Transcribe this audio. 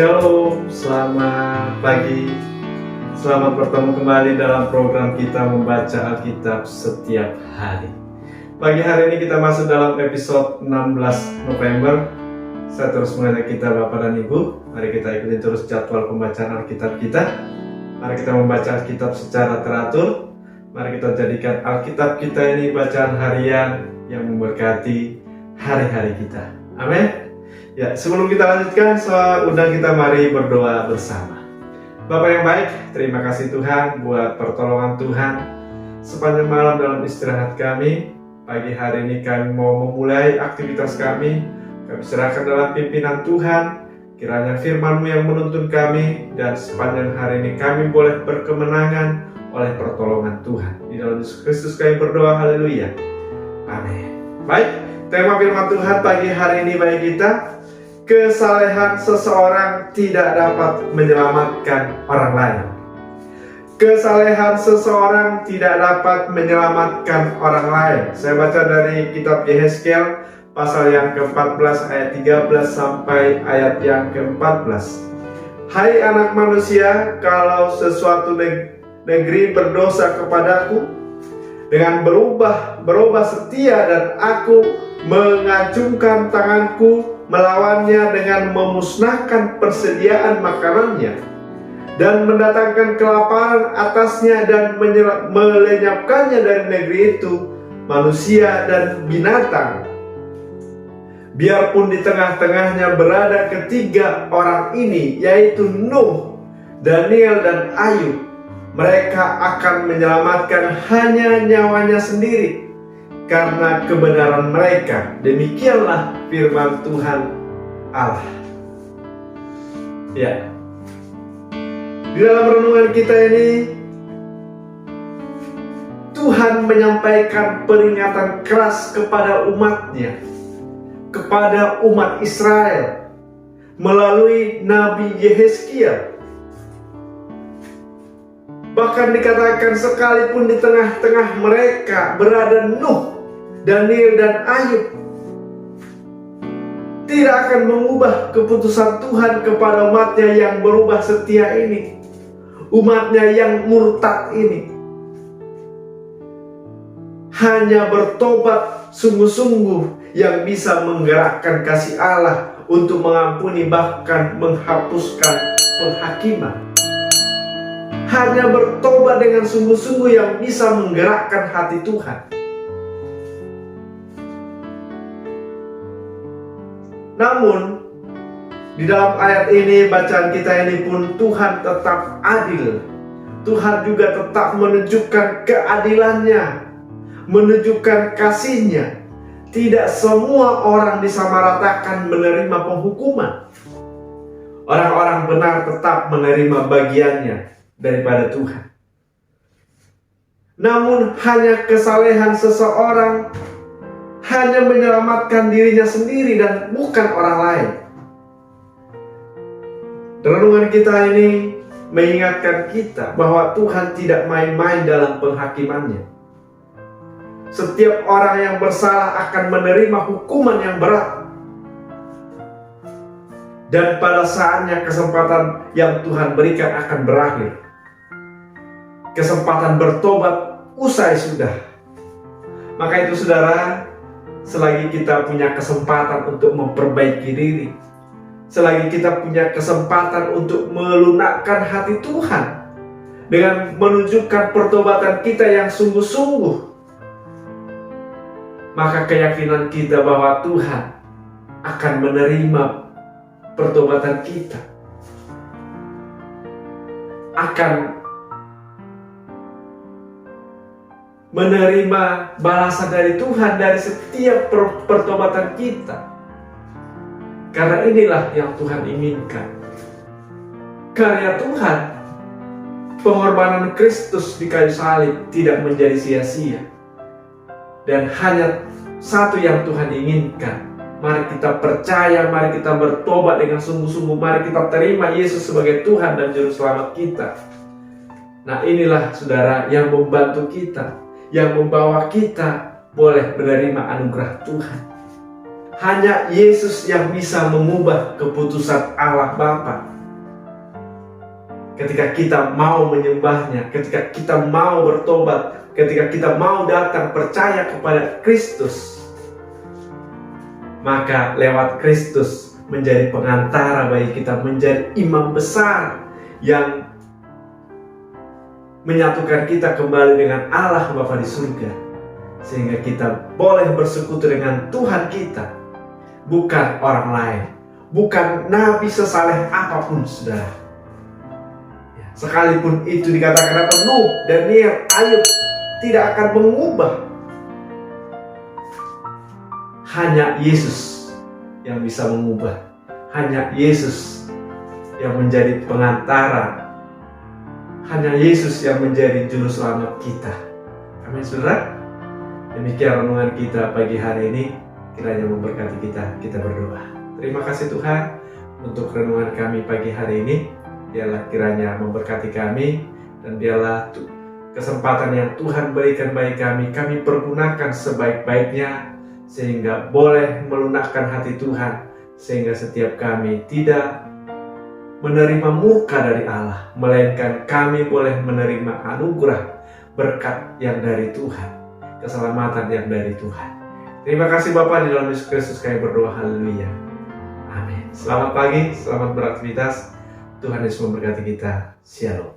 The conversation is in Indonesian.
Shalom, selamat pagi. Selamat bertemu kembali dalam program kita membaca Alkitab setiap hari. Pagi hari ini kita masuk dalam episode 16 November. Saya terus mengajak kita Bapak dan Ibu, mari kita ikuti terus jadwal pembacaan Alkitab kita. Mari kita membaca Alkitab secara teratur. Mari kita jadikan Alkitab kita ini bacaan harian yang memberkati hari-hari kita. Amin. Ya, sebelum kita lanjutkan, saya undang kita mari berdoa bersama. Bapak yang baik, terima kasih Tuhan buat pertolongan Tuhan sepanjang malam dalam istirahat kami. Pagi hari ini kami mau memulai aktivitas kami serahkan dalam pimpinan Tuhan. Kiranya firman-Mu yang menuntun kami, dan sepanjang hari ini kami boleh berkemenangan oleh pertolongan Tuhan. Di dalam Yesus Kristus kami berdoa, haleluya. Amin. Baik, tema firman Tuhan pagi hari ini bagi kita, kesalehan seseorang tidak dapat menyelamatkan orang lain. Kesalehan seseorang tidak dapat menyelamatkan orang lain. Saya baca dari kitab Yehezkiel pasal yang ke-14 ayat 13 sampai ayat yang ke-14. Hai anak manusia, kalau sesuatu negeri berdosa kepadaku dengan berubah setia, dan aku mengacungkan tanganku melawannya dengan memusnahkan persediaan makanannya dan mendatangkan kelaparan atasnya dan melenyapkannya dari negeri itu, manusia dan binatang. Biarpun di tengah-tengahnya berada ketiga orang ini, yaitu Nuh, Daniel, dan Ayub, mereka akan menyelamatkan hanya nyawanya sendiri karena kebenaran mereka. Demikianlah firman Tuhan Allah. Ya, di dalam renungan kita ini Tuhan menyampaikan peringatan keras kepada umatnya, kepada umat Israel melalui Nabi Yehezkiel. Bahkan dikatakan sekalipun di tengah-tengah mereka berada Nuh, Daniel, dan Ayub, tidak akan mengubah keputusan Tuhan kepada umatnya yang berubah setia ini, umatnya yang murtad ini. Hanya bertobat sungguh-sungguh yang bisa menggerakkan kasih Allah untuk mengampuni, bahkan menghapuskan penghakiman. Hanya bertobat dengan sungguh-sungguh yang bisa menggerakkan hati Tuhan. Namun, di dalam ayat ini, bacaan kita ini pun Tuhan tetap adil. Tuhan juga tetap menunjukkan keadilannya, menunjukkan kasih-Nya. Tidak semua orang disamaratakan menerima penghukuman. Orang-orang benar tetap menerima bagiannya daripada Tuhan. Namun hanya kesalehan seseorang hanya menyelamatkan dirinya sendiri dan bukan orang lain. Renungan kita ini mengingatkan kita bahwa Tuhan tidak main-main dalam penghakimannya. Setiap orang yang bersalah akan menerima hukuman yang berat. Dan pada saatnya kesempatan yang Tuhan berikan akan berakhir. Kesempatan bertobat usai sudah. Maka itu saudara, selagi kita punya kesempatan untuk memperbaiki diri, selagi kita punya kesempatan untuk melunakkan hati Tuhan dengan menunjukkan pertobatan kita yang sungguh-sungguh, maka keyakinan kita bahwa Tuhan akan menerima pertobatan kita, akan menerima balasan dari Tuhan dari setiap pertobatan kita. Karena inilah yang Tuhan inginkan. Karya Tuhan, pengorbanan Kristus di kayu salib tidak menjadi sia-sia. Dan hanya satu yang Tuhan inginkan. Mari kita percaya, mari kita bertobat dengan sungguh-sungguh, mari kita terima Yesus sebagai Tuhan dan Juru Selamat kita. Nah, inilah saudara yang membantu kita, yang membawa kita boleh menerima anugerah Tuhan. Hanya Yesus yang bisa mengubah keputusan Allah Bapa. ketika kita mau menyembahnya, ketika kita mau bertobat, ketika kita mau datang percaya kepada Kristus, maka lewat Kristus menjadi pengantara bagi kita, menjadi imam besar yang menyatukan kita kembali dengan Allah Bapa di surga, sehingga kita boleh bersekutu dengan Tuhan kita, bukan orang lain, bukan nabi sesaleh apapun, saudara. Sekalipun itu dikatakan apa, Nuh, Daniel, Ayub tidak akan mengubah. Hanya Yesus yang bisa mengubah. Hanya Yesus yang menjadi pengantara. Hanya Yesus yang menjadi juru selamat kita. Amin, saudara. Demikian renungan kita pagi hari ini. Kiranya memberkati kita. Kita berdoa. Terima kasih Tuhan untuk renungan kami pagi hari ini. Biarlah kiranya memberkati kami, dan biarlah kesempatan yang Tuhan berikan bagi kami pergunakan sebaik-baiknya, sehingga boleh melunakkan hati Tuhan, sehingga setiap kami tidak menerima murka dari Allah, melainkan kami boleh menerima anugerah berkat yang dari Tuhan, keselamatan yang dari Tuhan. Terima kasih Bapa, di dalam Yesus Kristus kami berdoa, haleluya, amin. Selamat pagi, selamat beraktivitas. Tuhan Yesus memberkati kita. Shalom.